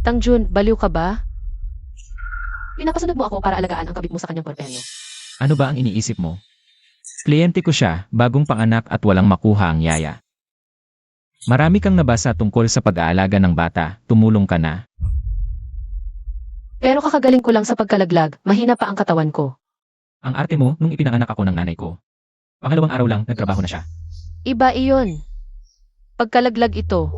Tangjun, baliw ka ba? Pinapasunod mo ako para alagaan ang kabit mo sa kanyang porpenyo. Ano ba ang iniisip mo? Kliyente ko siya, bagong panganak at walang makuha ang yaya. Marami kang nabasa tungkol sa pag-aalaga ng bata, tumulong ka na. Pero kakagaling ko lang sa pagkalaglag, mahina pa ang katawan ko. Ang arte mo nung ipinanganak ako ng nanay ko. Pangalawang araw lang, nagtrabaho na siya. Iba iyon. Pagkalaglag ito.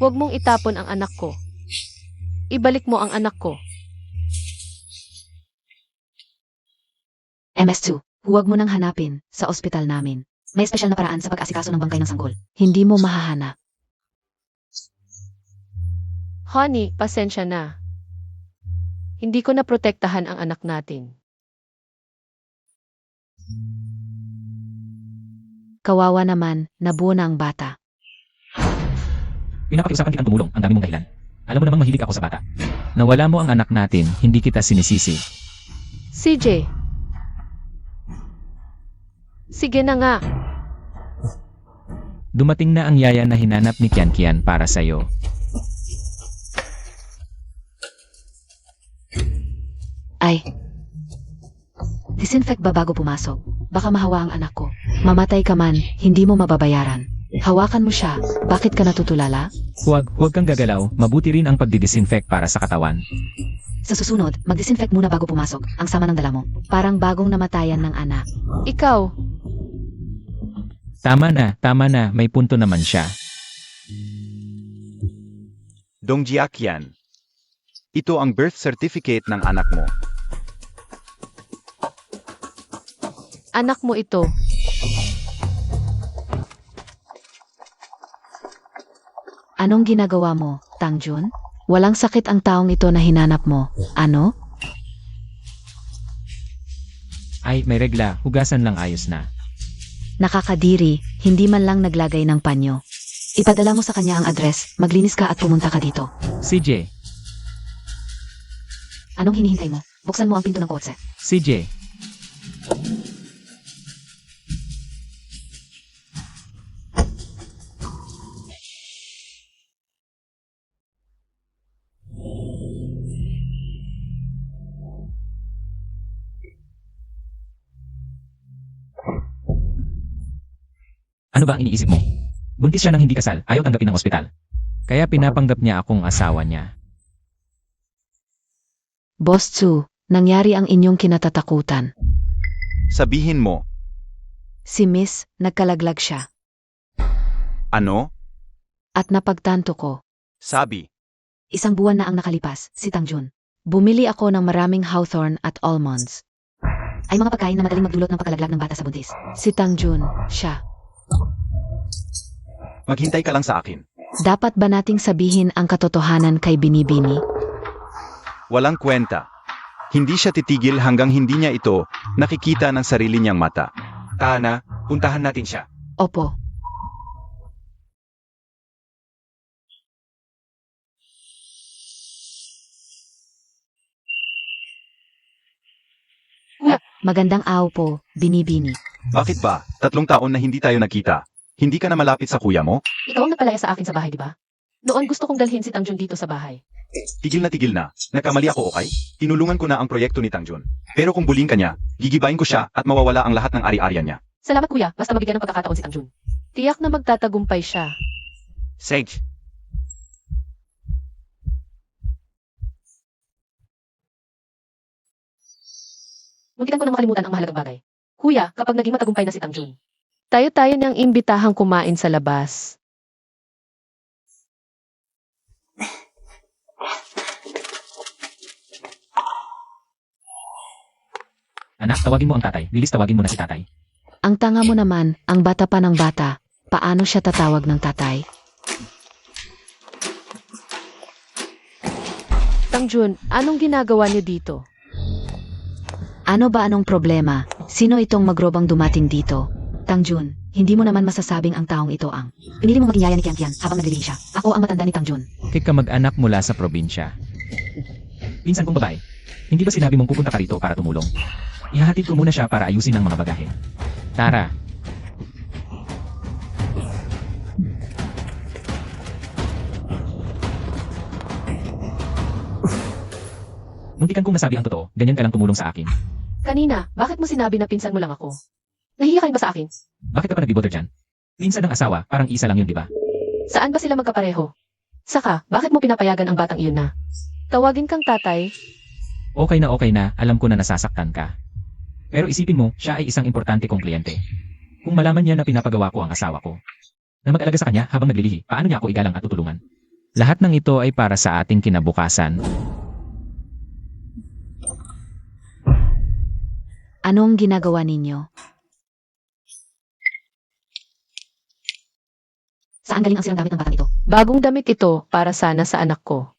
Huwag mong itapon ang anak ko. Ibalik mo ang anak ko. MS2, huwag mo nang hanapin sa ospital namin. May espesyal na paraan sa pag-asikaso ng bangkay ng sanggol. Hindi mo mahahanap. Honey, pasensya na. Hindi ko na protektahan ang anak natin. Kawawa naman, nabuo na ang bata. Pinapakiusapan kitang tumulong, ang dami mong dahilan. Alam mo namang mahilig ako sa bata. Nawala mo ang anak natin, hindi kita sinisisi. CJ. Sige na nga. Dumating na ang yaya na hinanap ni Kian Kian para sa'yo. Ay. Disinfect ba bago pumasok? Baka mahawa ang anak ko. Mamatay ka man, hindi mo mababayaran. Hawakan mo siya. Bakit ka natutulala? Huwag kang gagalaw, mabuti rin ang pagdidisinfect para sa katawan. Sa susunod, mag-disinfect muna bago pumasok. Ang sama ng dala mo. Parang bagong namatayan ng anak. Ikaw. Tama na, may punto naman siya. Dongjia Kian. Ito ang birth certificate ng anak mo. Anak mo ito. Anong ginagawa mo, Tangjun? Walang sakit ang taong ito na hinanap mo. Ano? Ay, may regla, hugasan lang ayos na. Nakakadiri, hindi man lang naglagay ng panyo. Ipadala mo sa kanya ang address, maglinis ka at pumunta ka dito. CJ, Anong hinihintay mo? Buksan mo ang pinto ng kotse. CJ. Ano ba ang iniisip mo? Buntis siya nang hindi kasal, ayaw tanggapin ng ospital. Kaya pinapanggap niya akong asawa niya. Boss Tsu, nangyari ang inyong kinatatakutan. Sabihin mo, Si Miss, nagkalaglag siya. ano? At napagtanto ko, Sabi. 1 buwan na ang nakalipas, si Tangjun. Bumili ako ng maraming hawthorn at almonds. Ay mga pagkain na madaling magdulot ng pagkalaglag ng bata sa buntis. Si Tangjun, siya. Maghintay ka lang sa akin. Dapat ba nating sabihin ang katotohanan kay Binibini? Walang kwenta. Hindi siya titigil hanggang hindi niya ito nakikita ng sarili niyang mata. Tana, puntahan natin siya. Opo. Magandang araw po, Binibini. Bakit ba? 3 taon na hindi tayo nakita. Hindi ka na malapit sa kuya mo? Ikaw ang nagpalaya sa akin sa bahay, di ba? Noon gusto kong dalhin si Tangjun dito sa bahay. Tigil na. Nagkamali ako, okay? Tinulungan ko na ang proyekto ni Tangjun. Pero kung buling ka niya, gigibayin ko siya at mawawala ang lahat ng ari-arian niya. Salamat kuya, basta mabigyan ng pagkakataon si Tangjun. Tiyak na magtatagumpay siya. Sage. Muntikan ko nang makalimutan ang mahalagang bagay. Kuya, kapag naging matagumpay na si Tangjun, tayo niyang imbitahang kumain sa labas. Anak, tawagin mo ang tatay. Lilis, tawagin mo na si tatay. Ang tanga mo naman, ang bata pa ng bata. Paano siya tatawag ng tatay? Tangjun, anong ginagawa niyo dito? Ano ba anong problema? Sino itong magrobang dumating dito? Tangjun, hindi mo naman masasabing ang taong ito ang pinili mo maging yaya ni Kian Kian habang naglilihi siya. Ako ang matanda ni Tangjun. Kamag-anak mula sa probinsya. Pinsan kong babae, hindi ba sinabi mong pupunta ka rito para tumulong? Ihahatid ko muna siya para ayusin ang mga bagahe. Tara. Muntikan kong nasabi ang totoo, ganyan ka lang tumulong sa akin. Kanina, bakit mo sinabi na pinsan mo lang ako? Nahihiya ka ba sa akin? Bakit ka pa nag-bother dyan? Minsan ng asawa, parang isa lang yun, di ba? Saan ba sila magkapareho? Saka, bakit mo pinapayagan ang batang iyon na? Tawagin kang tatay. Okay na, alam ko na nasasaktan ka. Pero isipin mo, siya ay isang importante kong kliyente. Kung malaman niya na pinapagawa ko ang asawa ko, na mag-alaga sa kanya habang naglilihi, paano niya ako igalang at tutulungan? Lahat ng ito ay para sa ating kinabukasan. Anong ginagawa ninyo? Saan galing ang silang damit ng batang ito? Bagong damit ito para sana sa anak ko.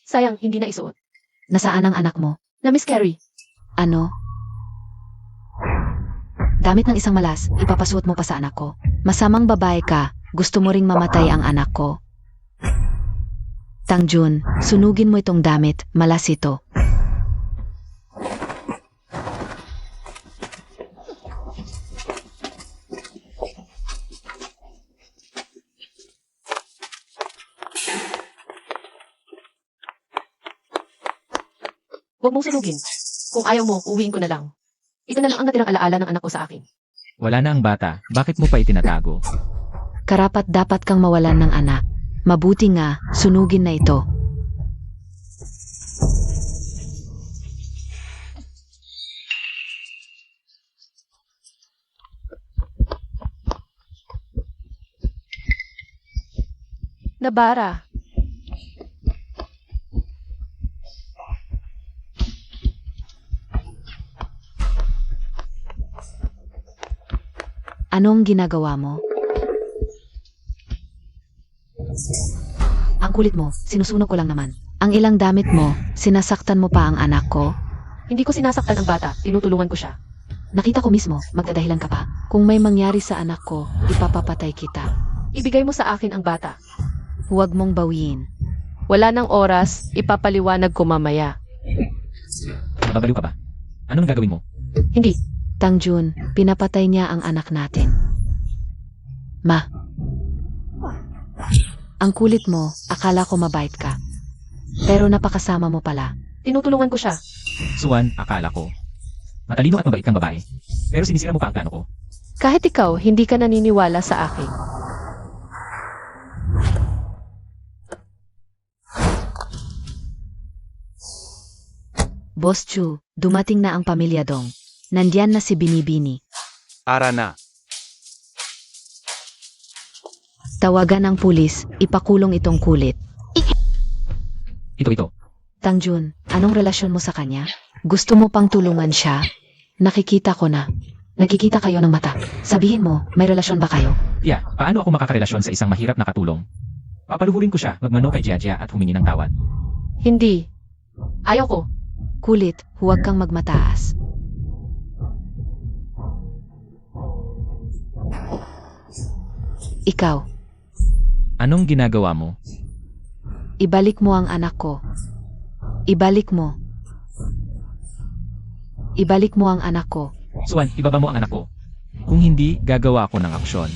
Sayang, hindi na isuot. Nasaan ang anak mo? Na Miss Carrie, Ano? Damit ng isang malas, ipapasuot mo pa sa anak ko. Masamang babae ka, gusto mo ring mamatay ang anak ko. Tangjun, sunugin mo itong damit, malas ito. huwag mong sunugin. Kung ayaw mo, uwiin ko na lang. Ito na lang ang natirang alaala ng anak ko sa akin. Wala na ang bata, bakit mo pa itinatago? Karapat dapat kang mawalan ng anak. Mabuti nga, sunugin na ito. Nabara. Anong ginagawa mo? Ang kulit mo, sinusunog ko lang naman. Ang ilang damit mo, sinasaktan mo pa ang anak ko. Hindi ko sinasaktan ang bata, tinutulungan ko siya. Nakita ko mismo, magdadahilan ka pa. Kung may mangyari sa anak ko, ipapapatay kita. Ibigay mo sa akin ang bata. Huwag mong bawiin. Wala nang oras, ipapaliwanag ko mamaya. Babaliw ka ba? Anong gagawin mo? Hindi. Tangjun, pinapatay niya ang anak natin. Ma. Ang kulit mo, akala ko mabait ka. Pero napakasama mo pala. Tinutulungan ko siya. Suwan, akala ko. Matalino at mabait kang babae. Pero sinisira mo pa ang plano ko. Kahit ikaw, hindi ka naniniwala sa akin. Boss Chu, dumating na ang pamilya Dong. Nandyan na si Binibini. Ara na. Tawagan ang pulis, ipakulong itong kulit. Ito. Tangjun, anong relasyon mo sa kanya? Gusto mo pang tulungan siya? Nakikita ko na. Nagkikita kayo ng mata. Sabihin mo, may relasyon ba kayo? Tia, paano ako makakarelasyon sa isang mahirap na katulong? Papaluhurin ko siya, magmano kay Jiajia at humingi ng tawad. Hindi. Ayaw ko. Kulit, huwag kang magmataas. Ikaw, Anong ginagawa mo? ibalik mo ang anak ko. Ibalik mo. Ibalik mo ang anak ko. Suwan, ibaba mo ang anak ko. Kung hindi, gagawa ako ng aksyon.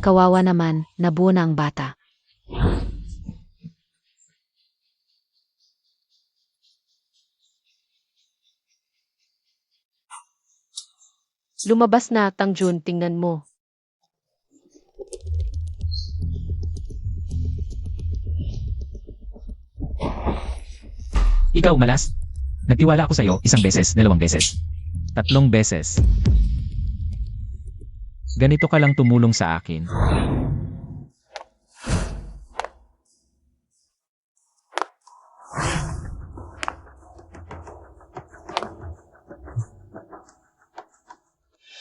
Kawawa naman, nabuo na ang bata. Lumabas na, Tangjun, tingnan mo. Ikaw, malas. Nagtiwala ako sa'yo 1 beses, 2 beses. 3 beses. Ganito ka lang tumulong sa akin.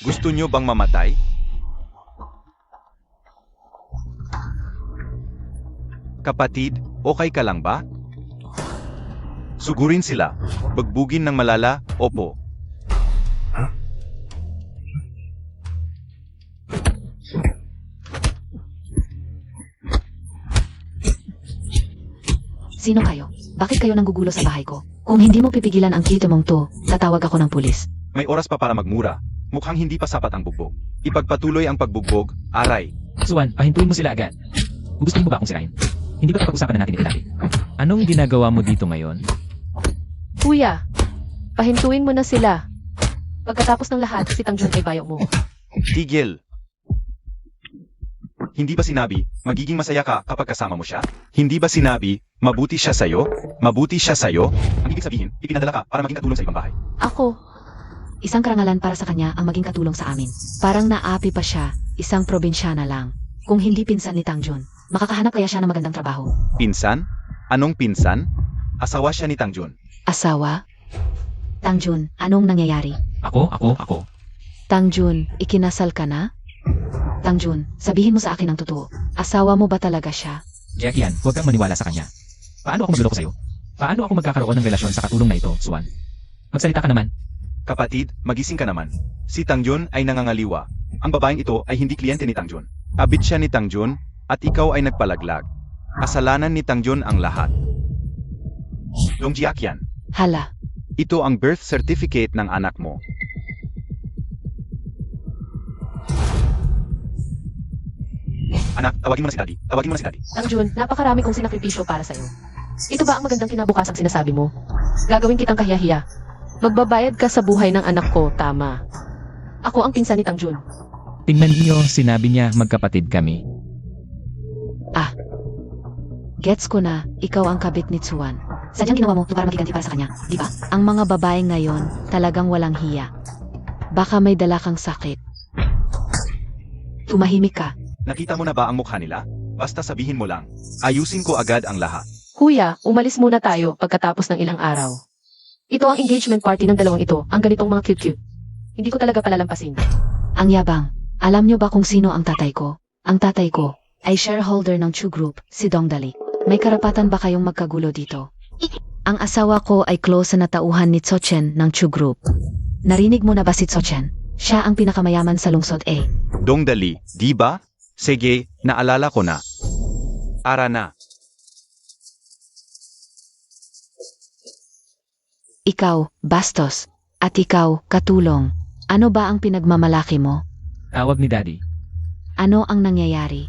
Gusto nyo bang mamatay? Kapatid, okay ka lang ba? Sugurin sila. Bagbugin ng malala, opo. Sino kayo? Bakit kayo nanggugulo sa bahay ko? Kung hindi mo pipigilan ang kito mong to, tatawag ako ng pulis. May oras pa para magmura. Mukhang hindi pa sapat ang bugbog. Ipagpatuloy ang pagbugbog, aray. Suwan, pahintuin mo sila agad. Gusto mo ba akong sirain? Hindi ba pag-usapan na natin ito dati? Anong ginagawa mo dito ngayon? Kuya, pahintuin mo na sila. Pagkatapos ng lahat, si Tangjun ay bayo mo. Tigil. Hindi ba sinabi, magiging masaya ka kapag kasama mo siya? Hindi ba sinabi, mabuti siya sa'yo? Mabuti siya sa'yo? Ang ibig sabihin, ipinadala ka para maging katulong sa ibang bahay. Ako, Isang karangalan para sa kanya ang maging katulong sa amin. Parang naapi pa siya, isang probinsyana lang. Kung hindi pinsan ni Tangjun, makakahanap kaya siya ng magandang trabaho. Pinsan? Anong pinsan? Asawa siya ni Tangjun. Asawa? Tangjun, anong nangyayari? Ako. Tangjun, ikinasal ka na? Tangjun, sabihin mo sa akin ang totoo. Asawa mo ba talaga siya? Jackie-an, huwag kang maniwala sa kanya. Paano ako magluloko sa'yo? Paano ako magkakaroon ng relasyon sa katulong na ito, Suwan? Magsalita ka naman. Kapatid, magising ka naman. Si Tangjun ay nangangaliwa. Ang babaeng ito ay hindi kliyente ni Tangjun. Abit siya ni Tangjun, at ikaw ay nagpalaglag. Kasalanan ni Tangjun ang lahat. Dongjiak yan. Hala, Ito ang birth certificate ng anak mo. Anak, tawagin mo na si Daddy. Tawagin mo na si Daddy. Tangjun, napakarami kong sinakripisyo para sa'yo. Ito ba ang magandang kinabukasang sinasabi mo? Gagawin kitang kahiyahiya. Magbabayad ka sa buhay ng anak ko, tama. Ako ang pinsan ni Tangjun. Tingnan niyo, sinabi niya magkapatid kami. gets ko na, ikaw ang kabit ni Tsuwan. Sadyang ginawa mo ito para magiganti para sa kanya, di ba? Ang mga babae ngayon, talagang walang hiya. Baka may dala kang sakit. Tumahimik ka. Nakita mo na ba ang mukha nila? Basta sabihin mo lang. Ayusin ko agad ang lahat. Kuya, umalis muna tayo pagkatapos ng ilang araw. Ito ang engagement party ng dalawang ito, ang ganitong mga cute-cute. Hindi ko talaga palalampasin. Ang yabang. Alam niyo ba kung sino ang tatay ko? Ang tatay ko ay shareholder ng Chu Group, si Dongdali. May karapatan ba kayong magkagulo dito? Ang asawa ko ay close na tauhan ni Tsochen ng Chu Group. Narinig mo na ba si Tsochen? Siya ang pinakamayaman sa lungsod A. Dongdali, di ba? Sige, naalala ko na. Ara na. Ikaw, bastos. At ikaw, katulong. Ano ba ang pinagmamalaki mo? Tawag ni Daddy. Ano ang nangyayari?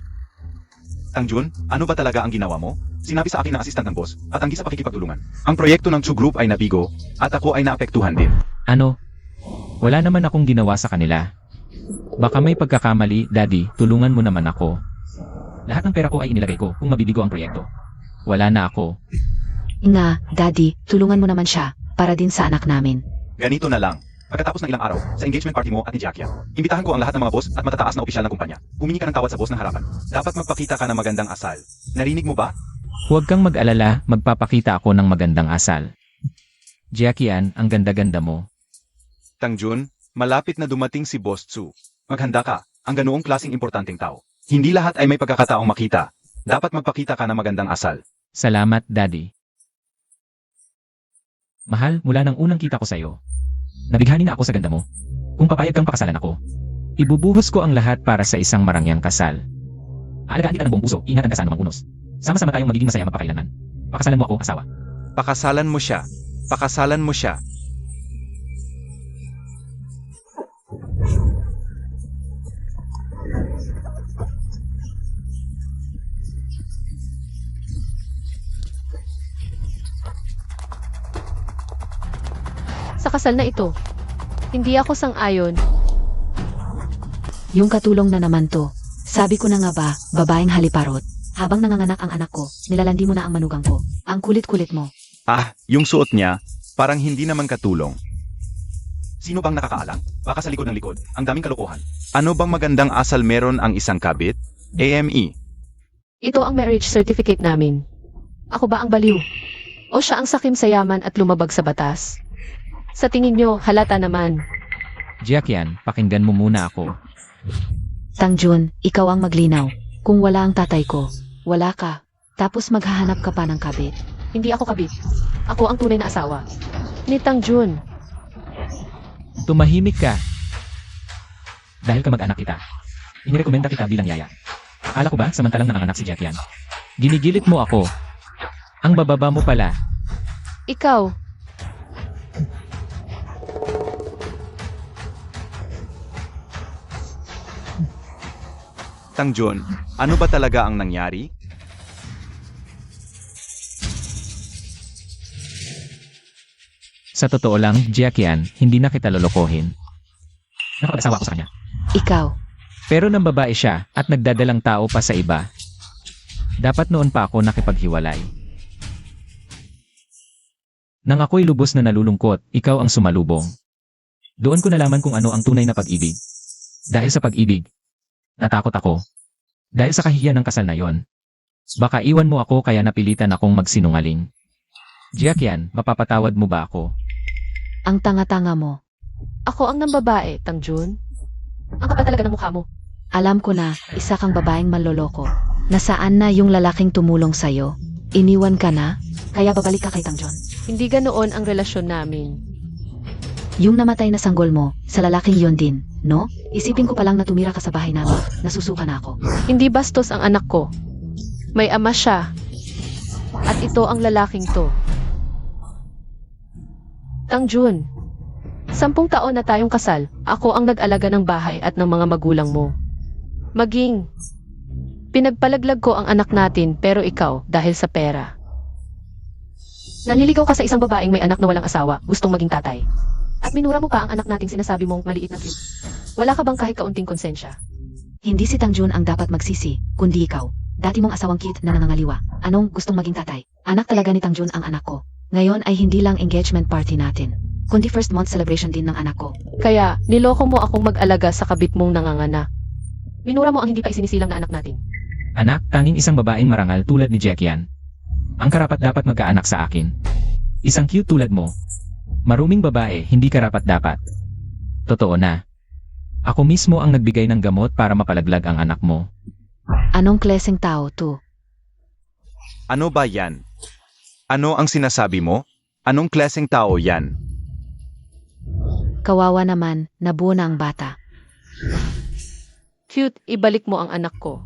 Tangjun, ano ba talaga ang ginawa mo? Sinabi sa akin ng assistant ng boss, at ang sa pakikipagtulungan. Ang proyekto ng Chu Group ay nabigo, at ako ay naapektuhan din. Ano? Wala naman akong ginawa sa kanila. Baka may pagkakamali, Daddy, tulungan mo naman ako. Lahat ng pera ko ay inilagay ko kung mabibigo ang proyekto. Wala na ako. Nga, Daddy, tulungan mo naman siya, para din sa anak namin. Ganito na lang. Pagkatapos ng ilang araw, sa engagement party mo at ni Jackie, imbitahan ko ang lahat ng mga boss at matataas na opisyal ng kumpanya. Humingi ka ng tawad sa boss ng harapan. Dapat magpakita ka ng magandang asal. Narinig mo ba? Huwag kang mag-alala, magpapakita ako ng magandang asal. Jackie-an, ang ganda-ganda mo. Tangjun, malapit na dumating si Boss Tsu. Maghanda ka, ang ganoong klaseng importanteng tao. Hindi lahat ay may pagkakataong makita. Dapat magpakita ka ng magandang asal. Salamat, Daddy. Mahal, mula nang unang kita ko sa'yo. Nabighani na ako sa ganda mo. Kung papayag kang pakasalan ako, ibubuhos ko ang lahat para sa isang marangyang kasal. Aalagaan kita ng buong puso, ingatan ka sa anumang unos. Sama-sama tayong magiging masaya magpakailanman. Pakasalan mo ako, asawa. Pakasalan mo siya. Pakasalan mo siya. Sa kasal na ito, hindi ako sang-ayon. Yung katulong na naman to. Sabi ko na nga ba, babaeng haliparot. Habang nanganganak ang anak ko, nilalandi mo na ang manugang ko. Ang kulit-kulit mo. Ah, yung suot niya, parang hindi naman katulong. Sino bang nakakaalam? Baka sa likod ng likod, ang daming kalokohan. Ano bang magandang asal meron ang isang kabit? AME. Ito ang marriage certificate namin. Ako ba ang baliw? O siya ang sakim sa yaman at lumabag sa batas? Sa tingin nyo, halata naman. Jackie-an, pakinggan mo muna ako. Tangjun, ikaw ang maglinaw. Kung wala ang tatay ko, wala ka. Tapos maghahanap ka pa ng kabit. Hindi ako kabit. Ako ang tunay na asawa. Ni Tang Jun. Tumahimik ka. Dahil kamag-anak kita. Inirekomenda kita bilang yaya. Akala ko ba samantalang nanganganak si Jackie Yan? Ginigilit mo ako. Ang bababa mo pala. Ikaw. Tang Jun, ano ba talaga ang nangyari? Sa totoo lang, Jackie Yan, hindi na kita lolokohin. Nakapag-asawa ako sa kanya. Ikaw. Pero nang babae siya at nagdadalang tao pa sa iba, dapat noon pa ako nakipaghiwalay. Nang ako'y lubos na nalulungkot, ikaw ang sumalubong. Doon ko nalaman kung ano ang tunay na pag-ibig. Dahil sa pag-ibig, natakot ako. Dahil sa kahihiyan ng kasal na yon. Baka iwan mo ako kaya napilitan akong magsinungaling. Jackie Yan, mapapatawad mo ba ako? Ang tanga-tanga mo. Ako ang nambabae, Tang Jun. Ang kapal talaga ng mukha mo. Alam ko na, isa kang babaeng manloloko. Nasaan na yung lalaking tumulong sa'yo? Iniwan ka na? Kaya babalik ka kay Tang Jun. Hindi ganoon ang relasyon namin. Yung namatay na sanggol mo, sa lalaking yon din, no? Isipin ko palang na tumira ka sa bahay namin. Nasusuka na ako. Hindi bastos ang anak ko. May ama siya. At ito ang lalaking to. Tang Jun, 10 taon na tayong kasal. Ako ang nag-alaga ng bahay at ng mga magulang mo. Maging, pinagpalaglag ko ang anak natin pero ikaw dahil sa pera. Nanliligaw ka sa isang babaeng may anak na walang asawa, gustong maging tatay. At minura mo pa ang anak nating sinasabi mong maliit na cute. Wala ka bang kahit kaunting konsensya? Hindi si Tang Jun ang dapat magsisi, kundi ikaw. Dati mong asawang cute na nangangaliwa. Anong gustong maging tatay? Anak talaga ni Tang Jun ang anak ko. Ngayon ay hindi lang engagement party natin, kundi first month celebration din ng anak ko. Kaya, niloko mo akong mag-alaga sa kabit mong nanganganak. Minura mo ang hindi pa isinisilang na anak natin. Anak, tanging isang babaeng marangal tulad ni Jackie Yan. Ang karapat dapat magkaanak sa akin. Isang cute tulad mo. Maruming babae, hindi karapat-dapat. Totoo na. Ako mismo ang nagbigay ng gamot para mapalaglag ang anak mo. Anong klaseng tao to? Ano ba yan? Ano ang sinasabi mo? Anong klaseng tao yan? Kawawa naman, nabuo na ang bata. Cute, ibalik mo ang anak ko.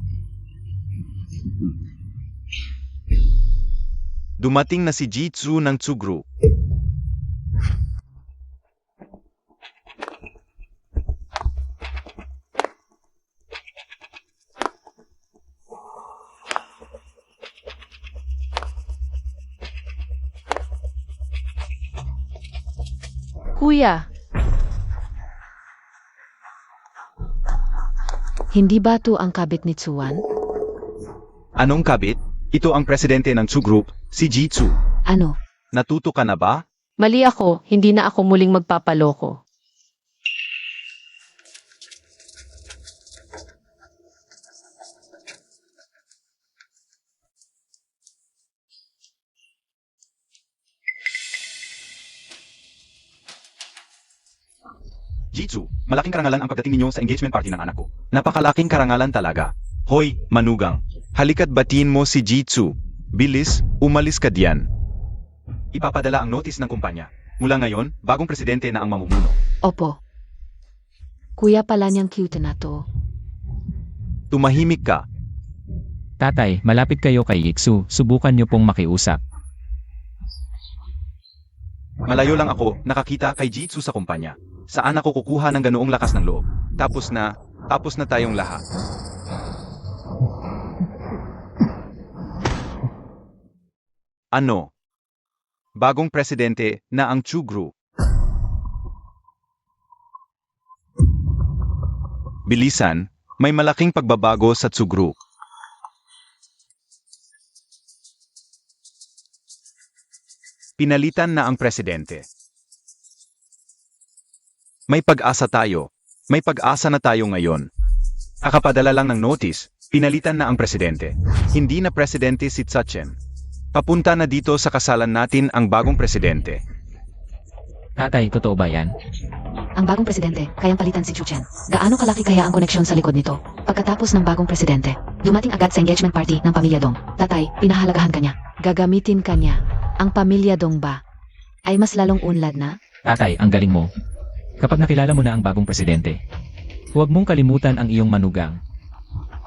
Dumating na si Jitsu ng Tsugru. Kuya, Hindi ba to ang kabit ni Tsuwan? Anong kabit? Ito ang presidente ng Tsu Group, si Jitsu. Ano? Natuto ka na ba? mali ako, hindi na ako muling magpapaloko. Jitsu, malaking karangalan ang pagdating ninyo sa engagement party ng anak ko. Napakalaking karangalan talaga. Hoy, manugang. Halika't batiin mo si Jitsu. Bilis, umalis ka diyan. Ipapadala ang notice ng kumpanya. Mula ngayon, bagong presidente na ang mamumuno. Opo. Kuya pala niyang cute na to. Tumahimik ka. Tatay, malapit kayo kay Yiksu, subukan niyo pong makiusap. Malayo lang ako, nakakita kay Jitsu sa kumpanya. Saan ako kukuha ng ganoong lakas ng loob? Tapos na tayong lahat. Ano? Bagong presidente na ang Tsu Group. Bilisan, may malaking pagbabago sa Tsu Group. Pinalitan na ang presidente. May pag-asa tayo. May pag-asa na tayo ngayon. Kakapadala lang ng notice, pinalitan na ang presidente. Hindi na presidente si Tsachen. Papunta na dito sa kasalan natin ang bagong presidente. Tatay, totoo ba yan? Ang bagong presidente, kayang palitan si Chuchen. Gaano kalaki kaya ang koneksyon sa likod nito? Pagkatapos ng bagong presidente, Dumating agad sa engagement party ng pamilya Dong. Tatay, pinahalagahan ka niya. Gagamitin ka niya. Ang pamilya Dong ba ay mas lalong unlad na? Tatay, ang galing mo. Kapag nakilala mo na ang bagong presidente, huwag mong kalimutan ang iyong manugang.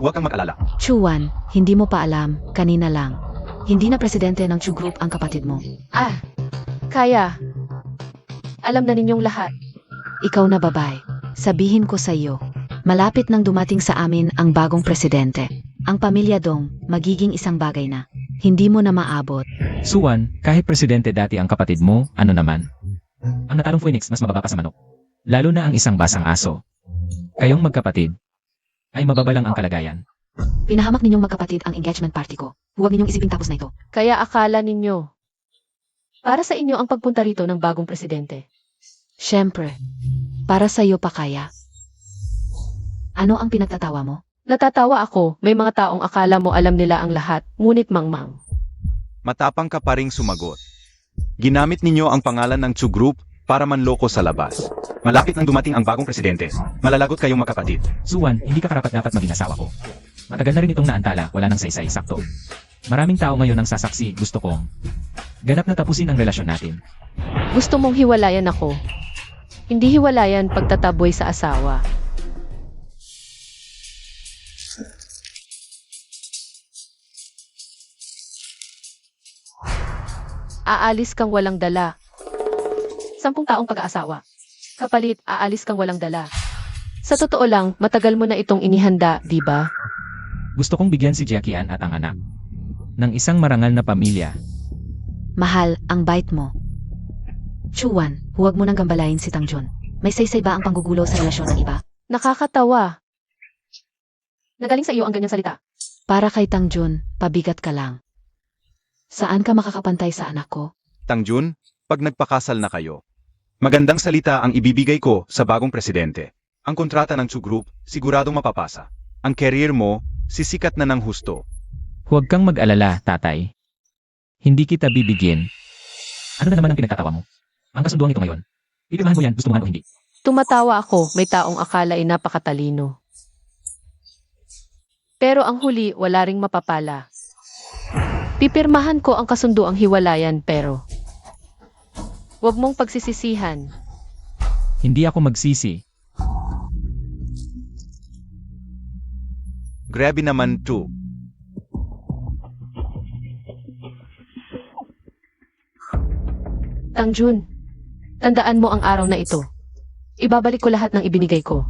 Huwag kang mag-alala. Chuan, hindi mo pa alam, kanina lang. Hindi na presidente ng Chu Group ang kapatid mo. Kaya. Alam na ninyong lahat. Ikaw na babae. Sabihin ko sa iyo, malapit nang dumating sa amin ang bagong presidente. Ang pamilya Dong, magiging isang bagay na. Hindi mo na maabot. Suwan, kahit presidente dati ang kapatid mo, ano naman? Ang natalong phoenix mas mababa pa sa manok. Lalo na ang isang basang aso. Kayong magkapatid, ay mababa lang ang kalagayan. Pinahamak ninyong magkapatid ang engagement party ko. Huwag ninyong isipin tapos na ito. Kaya akala ninyo. Para sa inyo ang pagpunta rito ng bagong presidente. Siyempre, para sa iyo pa kaya. Ano ang pinagtatawa mo? Natatawa ako, may mga taong akala mo alam nila ang lahat, ngunit mangmang. Matapang ka pa ring sumagot. Ginamit ninyo ang pangalan ng Chu Group para manloko sa labas. Malapit nang dumating ang bagong presidente. Malalagot kayong magkapatid. Suwan, hindi ka karapat-dapat maging asawa ko. Matagal na rin itong naantala, wala nang saysay, sakto. Maraming tao ngayon ang sasaksi, gusto kong ganap na tapusin ang relasyon natin. Gusto mong hiwalayan ako. Hindi hiwalayan pagtataboy sa asawa. Aalis kang walang dala. 10 taong pag-aasawa. Kapalit, aalis kang walang dala. Sa totoo lang, matagal mo na itong inihanda, di ba? Gusto kong bigyan si Jackie Ann at ang anak ng isang marangal na pamilya. Mahal, ang bait mo. Chuan, huwag mo nang gambalain si Tangjun. May saysay ba ang panggugulo sa relasyon ng iba? Nakakatawa. Nagaling sa iyo ang ganyang salita. Para kay Tangjun, pabigat ka lang. Saan ka makakapantay sa anak ko? Tangjun, pag nagpakasal na kayo, magandang salita ang ibibigay ko sa bagong presidente. Ang kontrata ng Chu Group, siguradong mapapasa. Ang career mo, sisikat na ng husto. Huwag kang mag-alala, tatay. Hindi kita bibigyan. Ano na naman ang pinagtatawa mo? Ang kasunduan ito ngayon. Pipirmahan mo yan, gusto mo man o hindi. Tumatawa ako, may taong akala ay napakatalino. Pero ang huli, wala ring mapapala. Pipirmahan ko ang kasunduang hiwalayan pero huwag mong pagsisisihan. Hindi ako magsisi. Grabe naman to. Tangjun, tandaan mo ang araw na ito. Ibabalik ko lahat ng ibinigay ko.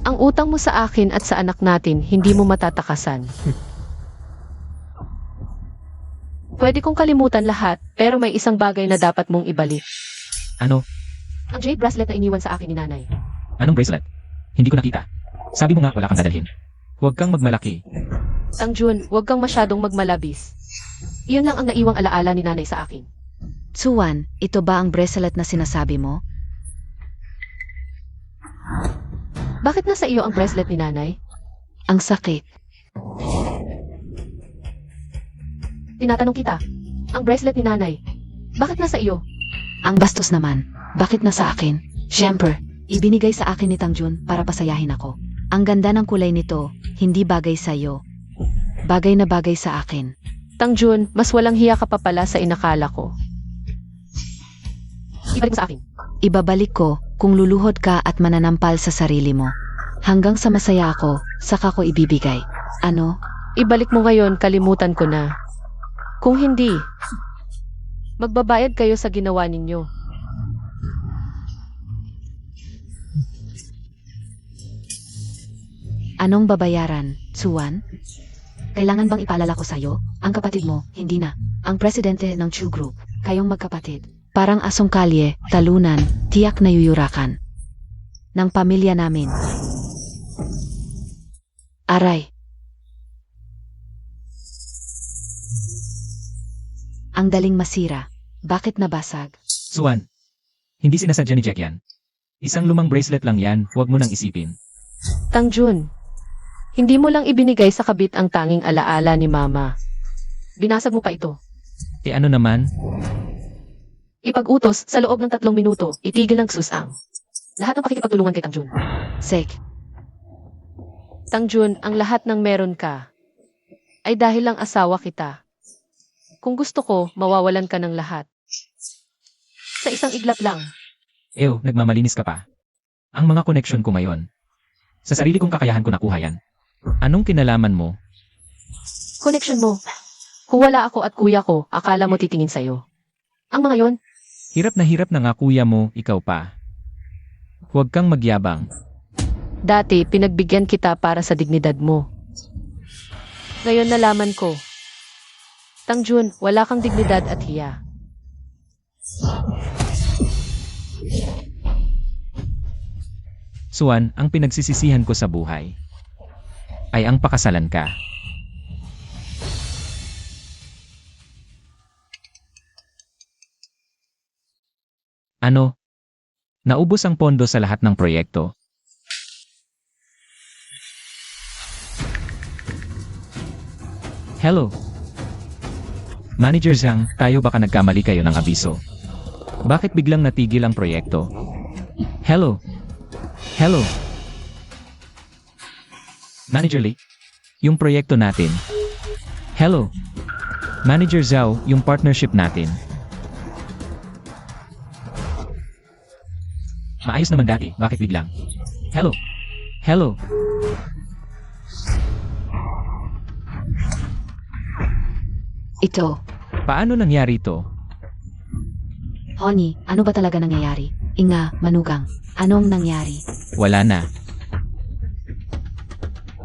Ang utang mo sa akin at sa anak natin, hindi mo matatakasan. Pwede kong kalimutan lahat, pero may isang bagay na dapat mong ibalik. Ano? Ang jade bracelet na iniwan sa akin ni nanay. Anong bracelet? Hindi ko nakita. Sabi mo nga wala kang dadalhin. Huwag kang magmalaki. Tangjun, huwag kang masyadong magmalabis. Iyon lang ang naiwang alaala ni nanay sa akin. Chuan, ito ba ang bracelet na sinasabi mo? Bakit nasa iyo ang bracelet ni nanay? Ang sakit. Tinatanong kita, ang bracelet ni nanay, bakit nasa iyo? Ang bastos naman. Bakit nasa akin? Siyempre, ibinigay sa akin ni Tangjun para pasayahin ako. Ang ganda ng kulay nito, hindi bagay sa iyo. Bagay na bagay sa akin. Tangjun, mas walang hiya ka pa pala sa inakala ko. Ibalik mo sa akin. Ibabalik ko kung luluhod ka at mananampal sa sarili mo. Hanggang sa masaya ako, saka ko ibibigay. Ano? Ibalik mo ngayon, kalimutan ko na. Kung hindi, magbabayad kayo sa ginawa ninyo. Anong babayaran, Chuan? Kailangan bang ipaalala ko sa'yo? Ang kapatid mo, hindi na. Ang presidente ng Chu Group, kayong magkapatid. Parang asong kalye, talunan, tiyak na yuyurakan. Ng pamilya namin. Aray. Ang daling masira. Bakit nabasag? Suwan, hindi sinasadya ni Jack yan. Isang lumang bracelet lang yan, huwag mo nang isipin. Tangjun, hindi mo lang ibinigay sa kabit ang tanging alaala ni Mama. Binasag mo pa ito. E ano naman? Ipag-utos sa loob ng 3 minuto, itigil ng susang. Lahat ng pakikipagtulungan kay Tangjun. Sek, Tangjun, ang lahat ng meron ka. ay dahil lang asawa kita. Kung gusto ko, mawawalan ka ng lahat. Sa isang iglap lang. Ew, nagmamalinis ka pa. Ang mga connection ko ngayon. Sa sarili kong kakayahan ko nakuha yan. Anong kinalaman mo? Connection mo. Kung wala ako at kuya ko, akala mo titingin sa'yo. Ang mga yon, Hirap na nga kuya mo, ikaw pa. Huwag kang magyabang. dati pinagbigyan kita para sa dignidad mo. Ngayon nalaman ko. Tangjun, wala kang dignidad at hiya. Suan, ang pinagsisisihan ko sa buhay ay ang pakasalan ka. Ano? Naubos ang pondo sa lahat ng proyekto. Hello? Manager Zhang, tayo baka nagkamali kayo ng abiso. Bakit biglang natigil ang proyekto? Hello? Hello? Manager Lee? Yung proyekto natin. Hello? Manager Zhao, yung partnership natin. Maayos naman dati, bakit biglang? Hello? Hello? Ito. Paano nangyari ito? Honey, ano ba talaga nangyayari? Inga, manugang. Anong nangyari? Wala na.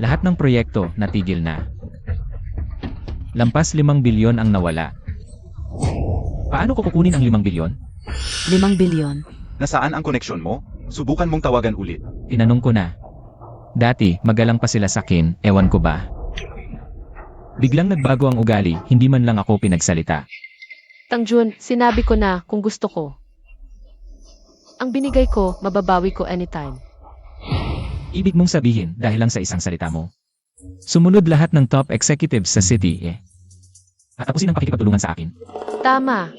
Lahat ng proyekto natigil na. Lampas 5 bilyon ang nawala. Paano ko kukunin ang 5 bilyon? 5 bilyon. Nasaan ang koneksyon mo? Subukan mong tawagan ulit. Tinanong ko na. Dati, magalang pa sila sa akin, ewan ko ba. Biglang nagbago ang ugali, hindi man lang ako pinagsalita. Tangjun, sinabi ko na kung gusto ko. Ang binigay ko, mababawi ko anytime. Ibig mong sabihin dahil lang sa isang salita mo. Sumunod lahat ng top executives sa city At tapusin ang pakikipagtulungan sa akin. Tama.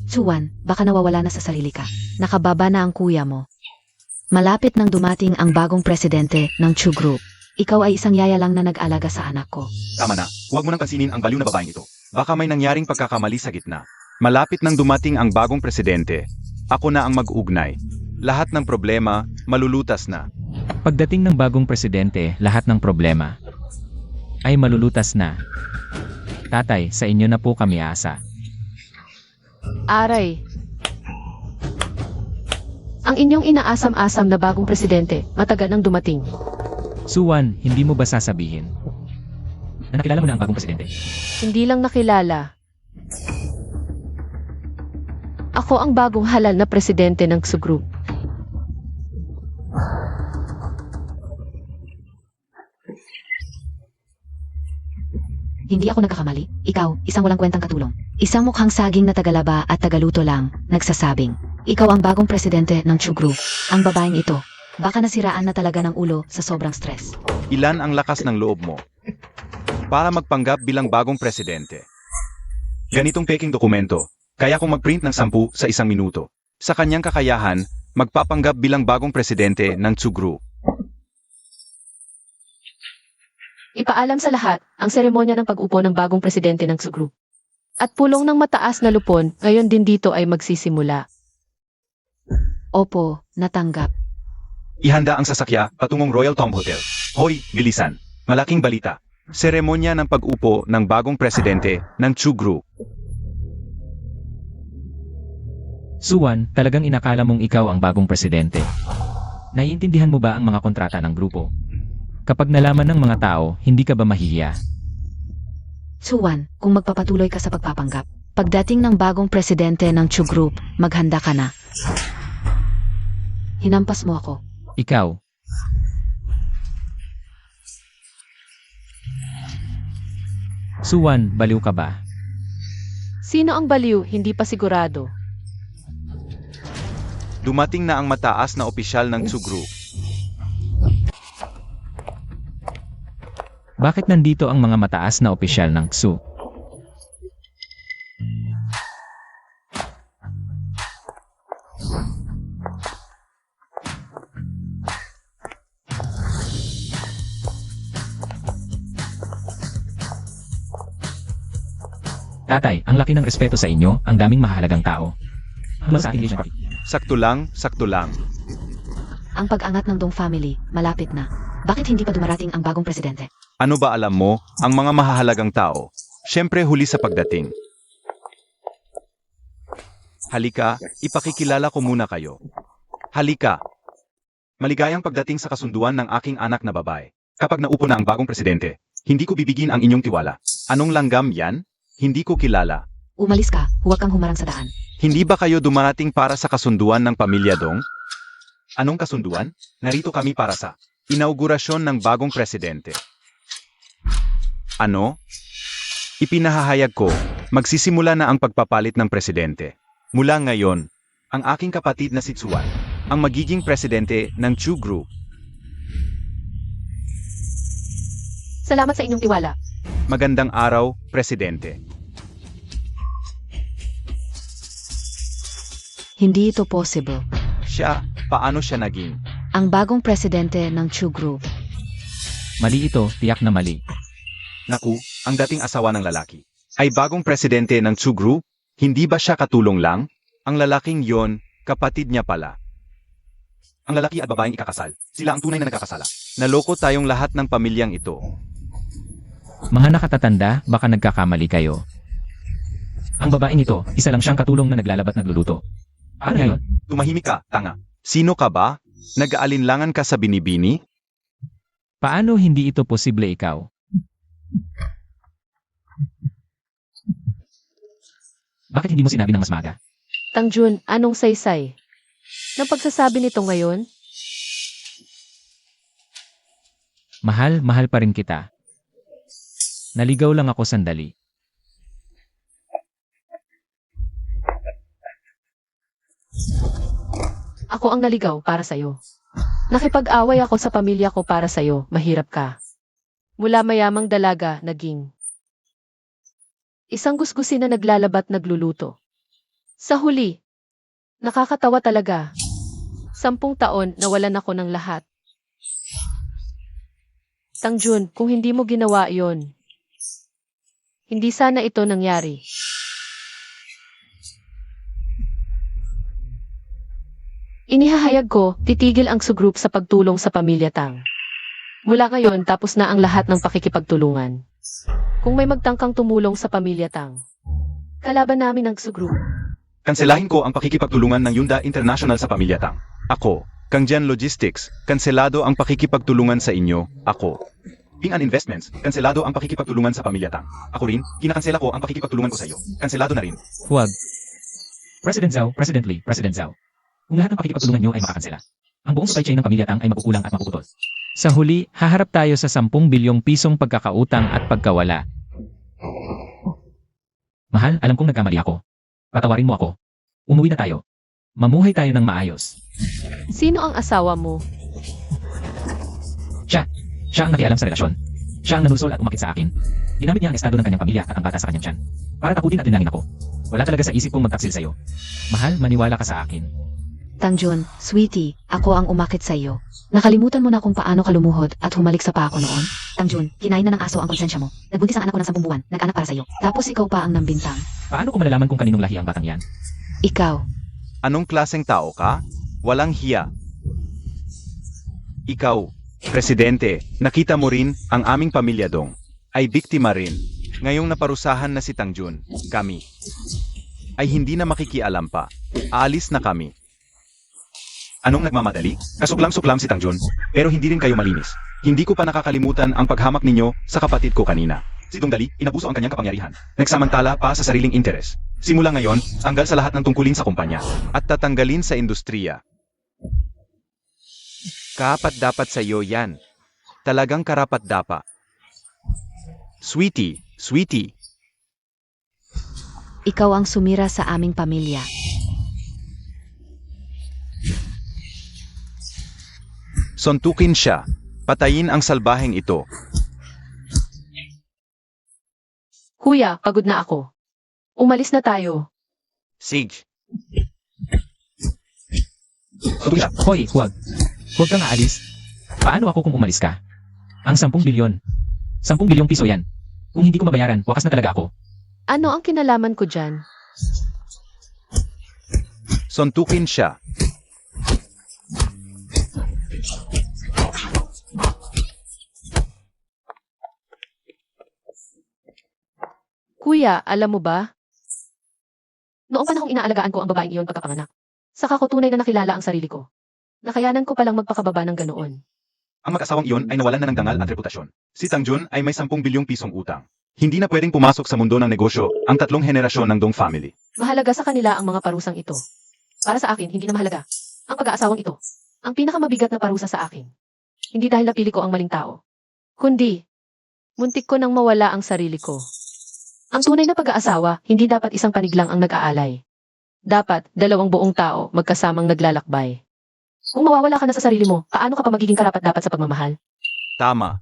Suwan, baka nawawala na sa sarili ka. Nakababa na ang kuya mo. Malapit nang dumating ang bagong presidente ng Chu Group. Ikaw ay isang yaya lang na nag-alaga sa anak ko. Tama na, huwag mo nang pansinin ang baliw na babaeng ito. Baka may nangyaring pagkakamali sa gitna. Malapit nang dumating ang bagong presidente. Ako na ang mag-ugnay. Lahat ng problema, malulutas na. Pagdating ng bagong presidente, lahat ng problema ay malulutas na. Tatay, sa inyo na po kami asa. Aray. Ang inyong inaasam-asam na bagong presidente, matagal nang dumating. Suwan, hindi mo ba sasabihin na nakilala mo na ang bagong presidente? Hindi lang nakilala. Ako ang bagong halal na presidente ng Xu Group. Hindi ako nagkakamali. Ikaw, isang walang kwentang katulong. Isang mukhang saging na tagalaba at tagaluto lang, nagsasabing. Ikaw ang bagong presidente ng Chu Group. Ang babaeng ito. Baka nasiraan na talaga ng ulo sa sobrang stress. Ilan ang lakas ng loob mo para magpanggap bilang bagong presidente? Ganitong peking dokumento, kaya kong mag-print ng 10 sa 1 minuto. Sa kanyang kakayahan, magpapanggap bilang bagong presidente ng Chu Group. Ipaalam sa lahat ang seremonya ng pag-upo ng bagong presidente ng Xu Group. At pulong ng mataas na lupon, ngayon din dito ay magsisimula. Opo, natanggap. Ihanda ang sasakya patungong Royal Tom Hotel. Hoy, bilisan. Malaking balita. Seremonya ng pag-upo ng bagong presidente ng Chu Group. Suwan, talagang inakala mong ikaw ang bagong presidente. Naiintindihan mo ba ang mga kontrata ng grupo? Kapag nalaman ng mga tao, hindi ka ba mahihiya? Suwan, kung magpapatuloy ka sa pagpapanggap, pagdating ng bagong presidente ng Chu Group, maghanda ka na. Hinampas mo ako. Ikaw. Suwan, baliw ka ba? Sino ang baliw, hindi pa sigurado. Dumating na ang mataas na opisyal ng Chu Group. Bakit nandito ang mga mataas na opisyal ng Xu? Tatay, ang laki ng respeto sa inyo, ang daming mahalagang tao. Mula sa ating Asian Party. Sakto lang, sakto lang. Ang pag-angat ng Dong family, malapit na. Bakit hindi pa dumarating ang bagong presidente? Ano ba alam mo, ang mga mahahalagang tao, syempre huli sa pagdating. Halika, ipakikilala ko muna kayo. Halika. Maligayang pagdating sa kasunduan ng aking anak na babae. Kapag naupo na ang bagong presidente, hindi ko bibigin ang inyong tiwala. Anong langgam yan? Hindi ko kilala. Umalis ka, huwag kang humarang sa daan. Hindi ba kayo dumarating para sa kasunduan ng pamilya Dong? Anong kasunduan? Narito kami para sa inaugurasyon ng bagong presidente. Ano? Ipinahahayag ko, magsisimula na ang pagpapalit ng presidente. Mula ngayon, ang aking kapatid na si Tsuan, ang magiging presidente ng Chu Group. Salamat sa inyong tiwala. Magandang araw, presidente. Hindi ito possible. Siya, paano siya naging? Ang bagong presidente ng Chu Group. Mali ito, tiyak na mali. Naku, ang dating asawa ng lalaki ay bagong presidente ng Chu Group? Hindi ba siya katulong lang? Ang lalaking yon, kapatid niya pala. Ang lalaki at babaeng ikakasal, sila ang tunay na nagkakasala. Naloko tayong lahat ng pamilyang ito. Mga nakatatanda, baka nagkakamali kayo. Ang babaeng ito, isa lang siyang katulong na naglalabat nagluluto. Ano yun? Tumahimik ka, tanga. Sino ka ba? Nag-aalinlangan ka sa binibini? Paano hindi ito posible ikaw? Bakit hindi mo sinabi ng mas maga? Tangjun, anong saysay? Nang pagsasabi nito ngayon? Mahal, mahal pa rin kita. Naligaw lang ako sandali. Ako ang naligaw para sa'yo. Nakipag-away ako sa pamilya ko para sa'yo, mahirap ka. Mula mayamang dalaga, naging isang gusgusin na naglalabat nagluluto. Sa huli, nakakatawa talaga. 10 taon nawalan ako ng lahat. Tangjun, kung hindi mo ginawa yon, hindi sana ito nangyari. Inihahayag ko, titigil ang sugroup sa pagtulong sa pamilya Tang. Mula ngayon, tapos na ang lahat ng pakikipagtulungan. Kung may magtangkang tumulong sa pamilya Tang, kalaban namin ang sugroup. Kanselahin ko ang pakikipagtulungan ng Yunda International sa pamilya Tang. Ako, Kangjian Logistics, kanselado ang pakikipagtulungan sa inyo. Ako. Ping An Investments, kanselado ang pakikipagtulungan sa pamilya Tang. Ako rin, kinakansela ko ang pakikipagtulungan ko sa iyo. Kanselado na rin. Huwag. President Zhao, President Lee, President Zhao. Kung lahat ng pakikipagtulungan nyo ay makakansela, ang buong supply chain ng pamilya Tang ay mapukulang at mapuputol. Sa huli, haharap tayo sa 10 bilyong pisong pagkakautang at pagkawala. Mahal, alam kong nagkamali ako. Patawarin mo ako. Umuwi na tayo. Mamuhay tayo ng maayos. Sino ang asawa mo? Siya ang nakialam sa relasyon. Siya ang nanusol at umakit sa akin. Ginamit niya ang estado ng kanyang pamilya at ang bata sa kanyang tiyan. Para takutin at linangin ako. Wala talaga sa isip kong magtaksil sa'yo. Mahal, maniwala ka sa akin. Tangjun, sweetie, ako ang umakit sa iyo. Nakalimutan mo na kung paano ka lumuhod at humalik sa paa ko noon? Tangjun, kinain na ng aso ang konsensya mo. Nagbuntis ang anak ko ng 10 buwan, nag-anak para sa iyo. Tapos ikaw pa ang nambintang. Paano ko malalaman kung kaninong lahi ang batang yan? Ikaw. Anong klaseng tao ka? Walang hiya. Ikaw, presidente, nakita mo rin ang aming pamilya Dong ay biktima rin. Ngayong naparusahan na si Tangjun, kami ay hindi na makikialam pa. Aalis na kami. Anong nagmamadali? Kasuklam-suklam si Tangjun, pero hindi rin kayo malinis. Hindi ko pa nakakalimutan ang paghamak ninyo sa kapatid ko kanina. Si Dongdali, inabuso ang kanyang kapangyarihan. Nagsamantala pa sa sariling interes. Simula ngayon, tanggal sa lahat ng tungkulin sa kumpanya. At tatanggalin sa industriya. Karapat-dapat sa iyo yan. Talagang karapat-dapat. Sweetie, sweetie. Ikaw ang sumira sa aming pamilya. Suntukin siya. Patayin ang salbaheng ito. Kuya, pagod na ako. Umalis na tayo. Sige. Tuloy siya. Hoy, huwag. Huwag kang aalis. Paano ako kung umalis ka? Ang 10 bilyon. 10 bilyong piso yan. Kung hindi ko mabayaran, wakas na talaga ako. Ano ang kinalaman ko dyan? Suntukin siya. Kuya, alam mo ba? Noong panahong inaalagaan ko ang babaeng iyon pagkapanganak. Saka ko tunay na nakilala ang sarili ko. Nakayanan ko palang magpakababa ng ganoon. Ang mag-asawang iyon ay nawalan na ng dangal at reputasyon. Si Tang Jun ay may 10 bilyong pisong utang. Hindi na pwedeng pumasok sa mundo ng negosyo ang 3 henerasyon ng Dong family. Mahalaga sa kanila ang mga parusang ito. Para sa akin, hindi na mahalaga. Ang pag-aasawang ito. Ang pinakamabigat na parusa sa akin. Hindi dahil napili ko ang maling tao. Kundi, muntik ko nang mawala ang sarili ko. Ang tunay na pag-aasawa, hindi dapat isang panig lang ang nag-aalay. Dapat, 2 buong tao magkasamang naglalakbay. Kung mawawala ka na sa sarili mo, paano ka pa magiging karapat-dapat sa pagmamahal? Tama.